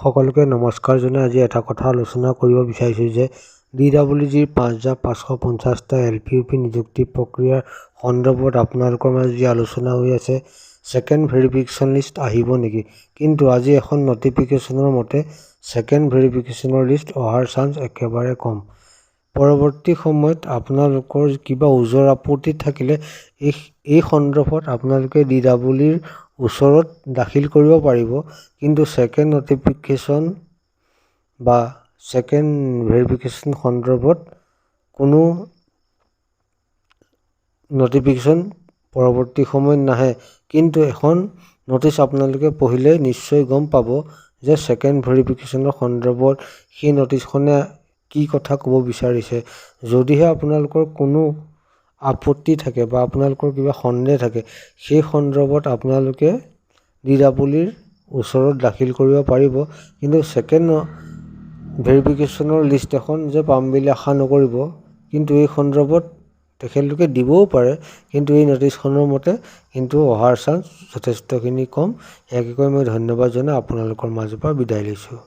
সকলোকে নমস্কাৰ জনাই আজি এটা কথা আলোচনা কৰিব বিচাৰিছোঁ যে DWG ৫৫৫০টা LPUP নিযুক্তি প্ৰক্ৰিয়াৰ সন্দৰ্ভত আপোনালোকৰ মাজত যি আলোচনা হৈ আছে ছেকেণ্ড ভেৰিফিকেশ্যন লিষ্ট আহিব নেকি। কিন্তু আজি এখন নটিফিকেশ্যনৰ মতে ছেকেণ্ড ভেৰিফিকেশ্যনৰ লিষ্ট অহাৰ চান্স একেবাৰে কম। পৰৱৰ্তী সময়ত আপোনালোকৰ কিবা ওজৰ আপত্তি থাকিলে এই সন্দৰ্ভত আপোনালোকে DWGৰ ওচৰত দাখিল কৰিব পাৰিব। কিন্তু ছেকেণ্ড নটিফিকেশ্যন বা ছেকেণ্ড ভেৰিফিকেশ্যন সন্দৰ্ভত কোনো নটিফিকেশ্যন পৰৱৰ্তী সময়ত নাহে। কিন্তু এখন নটিচ আপোনালোকে পঢ়িলে নিশ্চয় গম পাব যে ছেকেণ্ড ভেৰিফিকেশ্যনৰ সন্দৰ্ভত সেই নটিচখনে কি কথা ক'ব বিচাৰিছে। যদিহে আপোনালোকৰ কোনো আপত্তি থাকে বা আপোনালোকৰ কিবা সন্দেহ থাকে সেই সন্দৰ্ভত আপোনালোকে DWGৰ ওচৰত দাখিল কৰিব পাৰিব। কিন্তু ছেকেণ্ড ভেৰিফিকেশ্যনৰ লিষ্ট এখন যে পাম বুলি আশা নকৰিব। কিন্তু এই সন্দৰ্ভত তেখেতলোকে দিবও পাৰে, কিন্তু এই নটিচখনৰ মতে কিন্তু অহাৰ চান্স যথেষ্টখিনি কম। ইয়াকে কৈ মই ধন্যবাদ জনাই আপোনালোকৰ মাজৰ পৰা বিদায় লৈছোঁ।